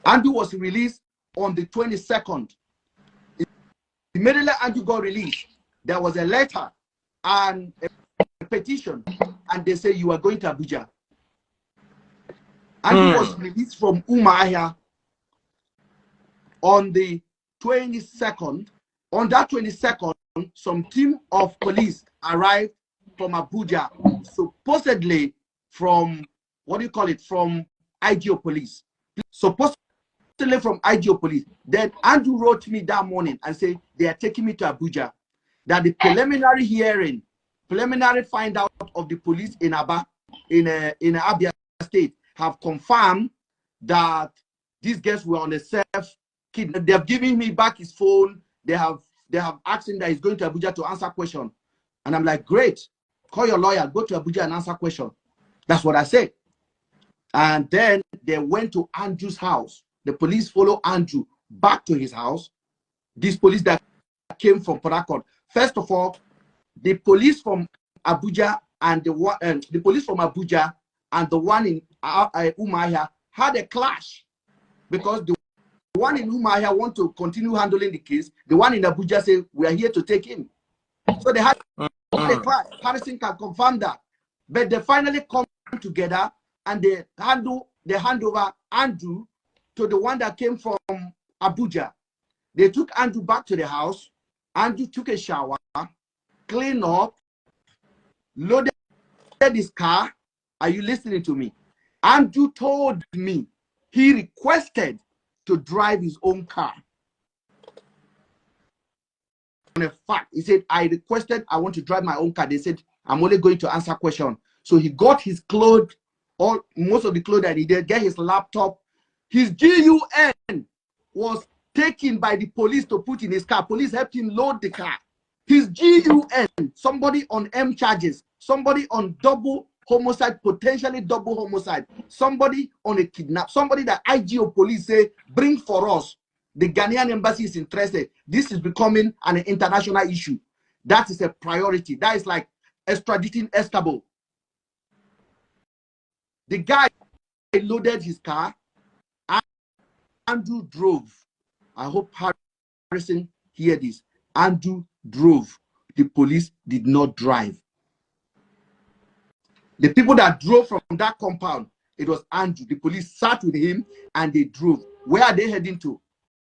Andrew was released on the 22nd. Immediately Andrew got released, there was a letter and a petition, and they say you are going to Abuja. Andrew was released from Umuahia on the 22nd. On that 22nd, some team of police arrived from Abuja, supposedly from, what do you call it, from IGO police. Supposedly from IGO police. Then Andrew wrote me that morning and said they are taking me to Abuja. That the preliminary hearing, preliminary find out of the police in Aba, in Abia State, have confirmed that these guys were on a self-kidnap. They have given me back his phone. They have asked him that he's going to Abuja to answer question. And I'm like, great, call your lawyer, go to Abuja and answer question. That's what I said. And then they went to Andrew's house. The police followed Andrew back to his house. These police that came from Port Harcourt. First of all, the police from Abuja and the one in Umuahia had a clash, because the one in Umuahia want to continue handling the case. The one in Abuja said, we are here to take him. So they had a clash. Harrison can confirm that. But they finally come together and they hand over Andrew to the one that came from Abuja. They took Andrew back to the house. Andrew took a shower, cleaned up, loaded his car. Are you listening to me? Andrew told me he requested to drive his own car. On a fact, he said, I requested, I want to drive my own car. They said, I'm only going to answer questions. So he got his clothes, most of the clothes that he did, get his laptop. His GUN was taken by the police to put in his car. Police helped him load the car. His GUN, somebody on M charges, somebody on double homicide, potentially double homicide, somebody on a kidnap, somebody that IGO police say, bring for us. The Ghanaian embassy is interested. This is becoming an international issue. That is a priority. That is like extraditing Escabo. The guy loaded his car. Andrew drove. I hope Harrison hear this. Andrew drove. The police did not drive. The people that drove from that compound, it was Andrew. The police sat with him and they drove. Where are they heading to?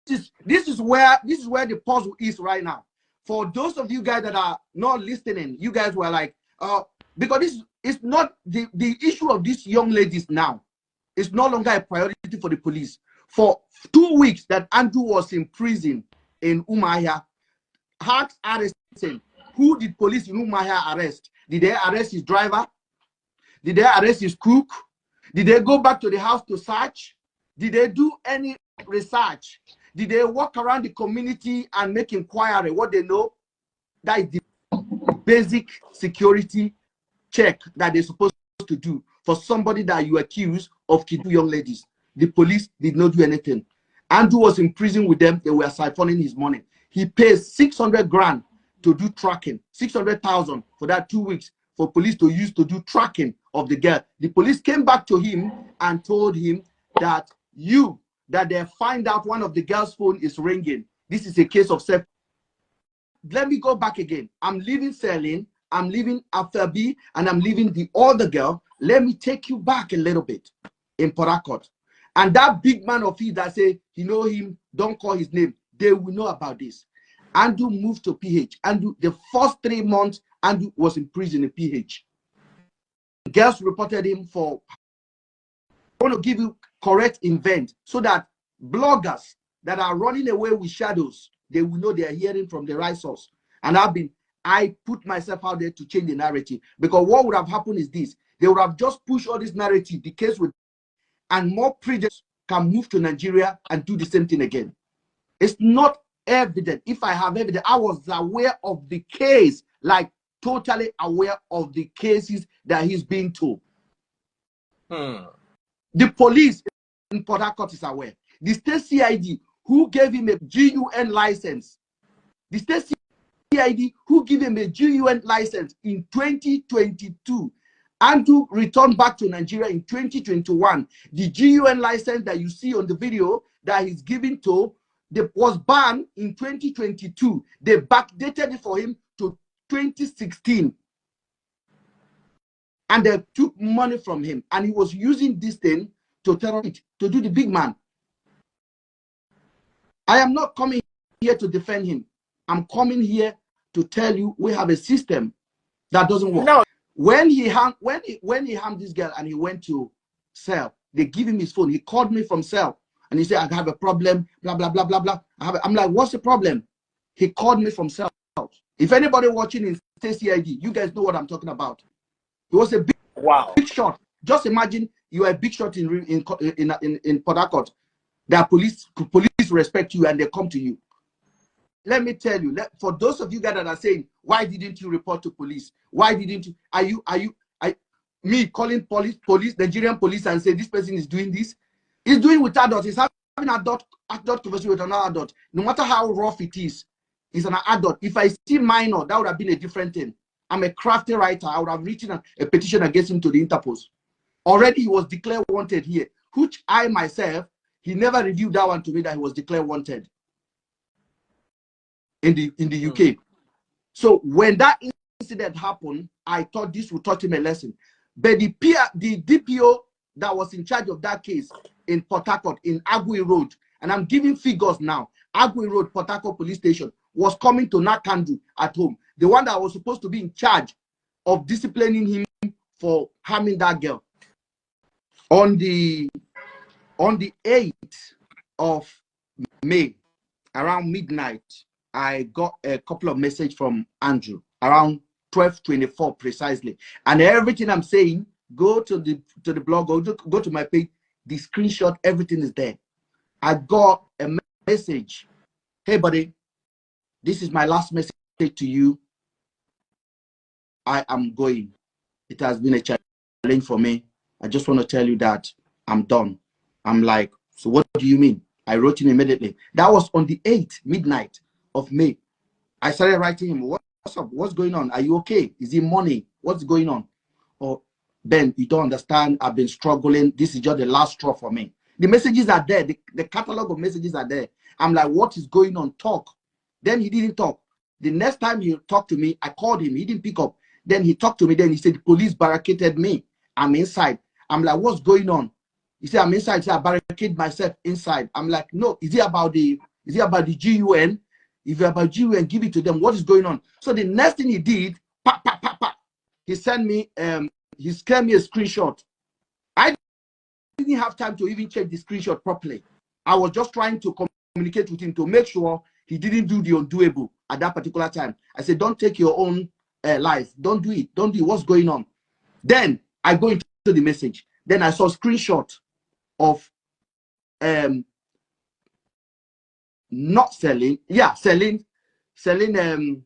This is where the puzzle is right now. For those of you guys that are not listening, you guys were like, because this is not the issue of these young ladies now. It's no longer a priority for the police. For 2 weeks that Andrew was in prison in Umuahia, Hart arrested. Who did police in Umuahia arrest? Did they arrest his driver? Did they arrest his cook? Did they go back to the house to search? Did they do any research? Did they walk around the community and make inquiry? What they know? That is the basic security check that they're supposed to do for somebody that you accuse of kidnapping young ladies. The police did not do anything. Andrew was in prison with them. They were siphoning his money. He pays 600 grand to do tracking, 600,000 for that 2 weeks for police to use to do tracking of the girl. The police came back to him and told him that they find out one of the girl's phone is ringing. This is a case of self. Let me go back again. I'm leaving Celine, I'm leaving Afiba, and I'm leaving the other girl. Let me take you back a little bit in Port Harcourt. And that big man of his that say, you know him, don't call his name, they will know about this. Andrew moved to PH. Andrew, the first 3 months, Andrew was in prison in PH. Girls reported him for, I want to give you correct event so that bloggers that are running away with shadows, they will know they are hearing from the right source. And I put myself out there to change the narrative, because what would have happened is this: they would have just pushed all this narrative, the case with, and more prejudice can move to Nigeria and do the same thing again. It's not evident. If I have evidence, I was aware of the case, like totally aware of the cases that he's being told. The police in Port Harcourt is aware. The state CID who gave him a GUN license, the state CID who gave him a GUN license in 2022 Andrew returned back to Nigeria in 2021. The GUN license that you see on the video that he's giving to, was banned in 2022. They backdated it for him to 2016. And they took money from him. And he was using this thing to terrorize, to do the big man. I am not coming here to defend him. I'm coming here to tell you we have a system that doesn't work. No. When he harmed this girl and he went to cell, they give him his phone. He called me from cell and he said, I have a problem, blah, blah, blah, blah, blah. I'm like, what's the problem? He called me from cell. If anybody watching in CID, you guys know what I'm talking about. It was a big shot. Just imagine you are a big shot in Port Harcourt. That police respect you and they come to you. Let me tell you, for those of you guys that are saying, why didn't you report to police? Why didn't you? Me calling police, Nigerian police, and say this person is doing this? He's doing with adults. He's having adult conversation with another adult. No matter how rough it is, he's an adult. If I see minor, that would have been a different thing. I'm a crafty writer. I would have written a petition against him to the Interpol. Already he was declared wanted here, which I myself, he never reviewed that one to me that he was declared wanted in the UK. So when that incident happened, I thought this would taught him a lesson. But the DPO that was in charge of that case in Port Harcourt, in Agui Road, and I'm giving figures now, Agui Road, Port Harcourt Police Station, was coming to Nakandu at home. The one that was supposed to be in charge of disciplining him for harming that girl. On the 8th of May, around midnight, I got a couple of messages from Andrew around 12:24 precisely, and everything I'm saying, go to the blog, go to my page, the screenshot, everything is there. I got a message. Hey buddy, this is my last message to you. I am going. It has been a challenge for me. I just want to tell you that I'm done. I'm like, so what do you mean? I wrote him immediately. That was on the 8th, midnight of May. I started writing him, what's up? What's going on? Are you okay? Is it money? What's going on? Oh, Ben, you don't understand. I've been struggling. This is just the last straw for me. The messages are there. The catalog of messages are there. I'm like, what is going on? Talk. Then he didn't talk. The next time he talked to me, I called him. He didn't pick up. Then he talked to me. Then he said, the police barricaded me. I'm inside. I'm like, what's going on? He said, I'm inside. He said, I barricade myself inside. I'm like, no, is it about the GUN? If you're about GUN, give it to them. What is going on? So the next thing he did, he sent me, he sent me a screenshot. I didn't have time to even check the screenshot properly. I was just trying to communicate with him to make sure he didn't do the undoable at that particular time. I said, don't take your own life. Don't do it. Don't do it. What's going on? Then I go into the message. Then I saw a screenshot of not Celine, yeah, Celine and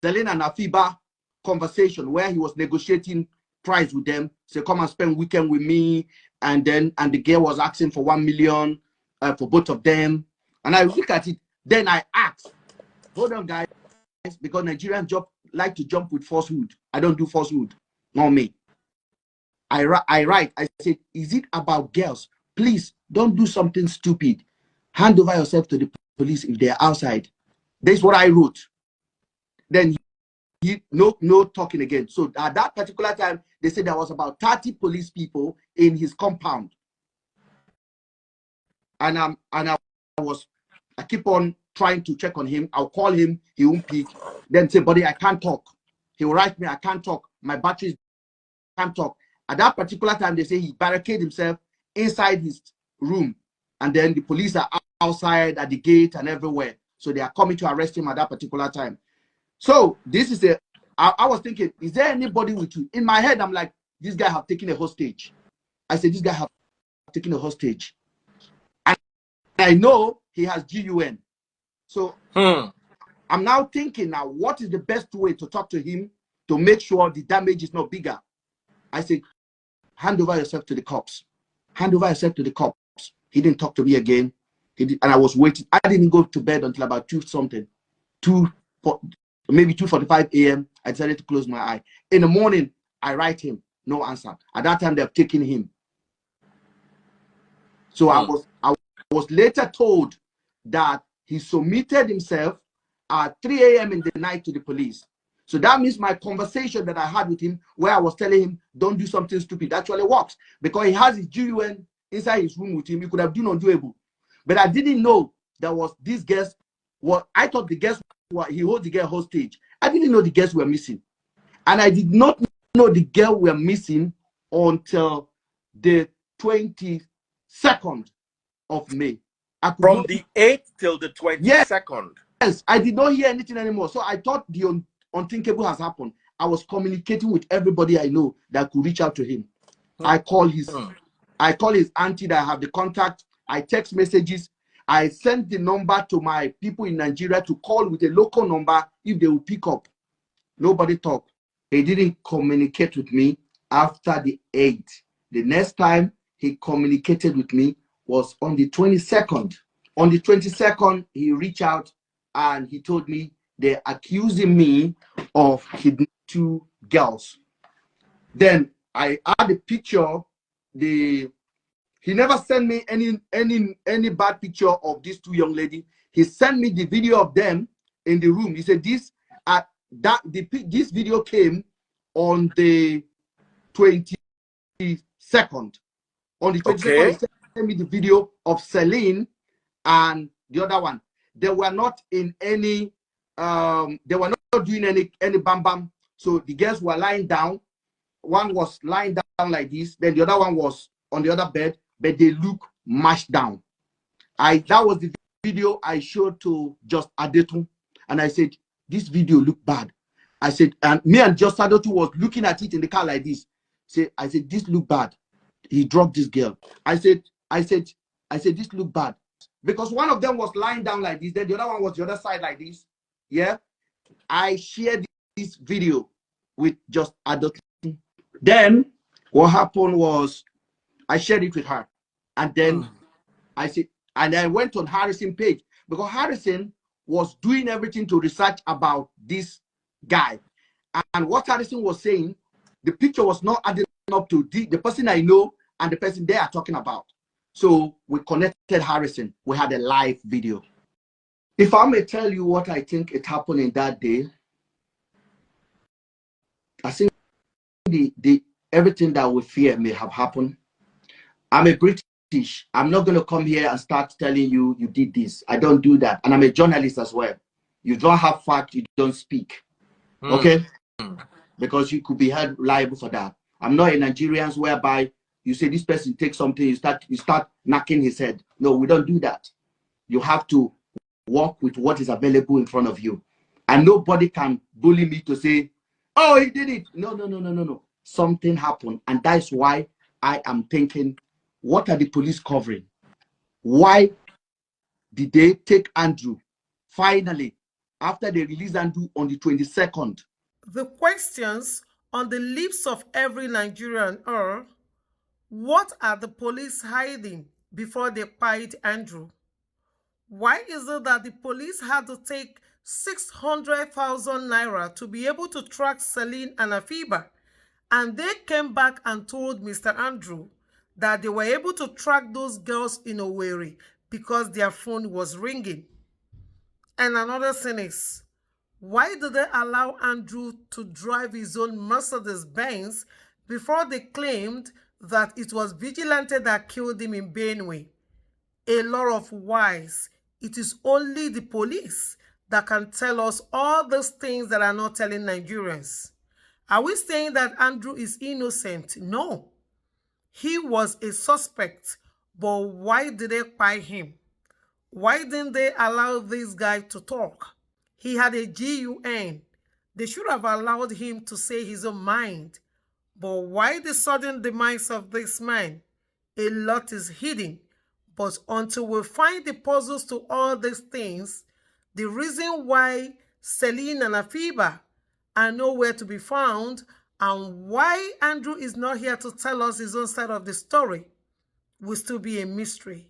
Afiba conversation where he was negotiating price with them. So come and spend weekend with me, and the girl was asking for 1 million for both of them. And I look at it. Then I asked, hold on, guys, because Nigerians like to jump with falsehood. I don't do falsehood, not me. I write. I said, is it about girls? Please don't do something stupid. Hand over yourself to the police if they're outside. That's what I wrote. Then no talking again. So at that particular time, they said there was about 30 police people in his compound. And I keep on trying to check on him. I'll call him, he won't pick. Then say, buddy, I can't talk. He will write me, I can't talk. My batteries can't talk. At that particular time, they say he barricaded himself inside his room. And then the police are outside at the gate and everywhere. So they are coming to arrest him at that particular time. So this is I was thinking, is there anybody with you? In my head, I'm like, this guy have taken a hostage. I said, this guy have taken a hostage. And I know he has GUN. So I'm now thinking now, what is the best way to talk to him to make sure the damage is not bigger? I said, hand over yourself to the cops. Hand over yourself to the cops. He didn't talk to me again. And I was waiting. I didn't go to bed until about 2:45 a.m. I decided to close my eye. In the morning, I write him, no answer. At that time, they've taken him. So I was later told that he submitted himself at 3 a.m. in the night to the police. So that means my conversation that I had with him, where I was telling him, don't do something stupid, actually works. Because he has his GUN inside his room with him. He could have done undoable. But I didn't know there was this guest. Well, I thought the guest, he holds the girl hostage. I didn't know the girls were missing. And I did not know the girl were missing until the 22nd of May. From the 8th till the 22nd? Yes, I did not hear anything anymore. So I thought the unthinkable has happened. I was communicating with everybody I know that could reach out to him. I call his auntie that I have the contact. I text messages. I sent the number to my people in Nigeria to call with a local number if they will pick up. Nobody talked. He didn't communicate with me after the 8th. The next time he communicated with me was on the 22nd. On the 22nd, he reached out and he told me they're accusing me of kidnapping 2 girls. Then I had a picture. He never sent me any bad picture of these 2 young ladies. He sent me the video of them in the room. He said this video came on the 22nd. On the 22nd, he sent me the video of Celine and the other one. They were not in any they were not doing any bam bam. So the girls were lying down. One was lying down like this, then the other one was on the other bed, but they look mashed down. That was the video I showed to Just Adetun, and I said, this video look bad. I said, and me and Just Adetun was looking at it in the car like this. I said, this look bad. He dropped this girl. I said, this look bad. Because one of them was lying down like this, then the other one was the other side like this. Yeah. I shared this video with Just Adetun. Then what happened was I shared it with her. And then I went on Harrison's page because Harrison was doing everything to research about this guy. And what Harrison was saying, the picture was not adding up to the person I know and the person they are talking about. So we connected Harrison. We had a live video. If I may tell you what I think it happened in that day, I think everything that we fear may have happened. I'm a British. I'm not going to come here and start telling you you did this. I don't do that. And I'm a journalist as well. You don't have fact, you don't speak. Okay? Because you could be held liable for that. I'm not a Nigerian whereby you say this person takes something, you start knocking his head. No, we don't do that. You have to work with what is available in front of you. And nobody can bully me to say, oh, he did it. No. Something happened. And that's why I am thinking, what are the police covering? Why did they take Andrew finally after they released Andrew on the 22nd? The questions on the lips of every Nigerian are, what are the police hiding before they pied Andrew? Why is it that the police had to take 600,000 naira to be able to track Celine and Afiba, and they came back and told Mr. Andrew that they were able to track those girls in Owerri because their phone was ringing? And another thing is, why did they allow Andrew to drive his own Mercedes-Benz before they claimed that it was vigilante that killed him in Benue? A lot of whys. It is only the police that can tell us all those things that are not telling Nigerians. Are we saying that Andrew is innocent? No. He was a suspect, but why did they pie him? Why didn't they allow this guy to talk? He had a GUN. They should have allowed him to say his own mind. But why the sudden demise of this man? A lot is hidden. But until we find the puzzles to all these things, the reason why Celine and Afiba are nowhere to be found and why Andrew is not here to tell us his own side of the story will still be a mystery.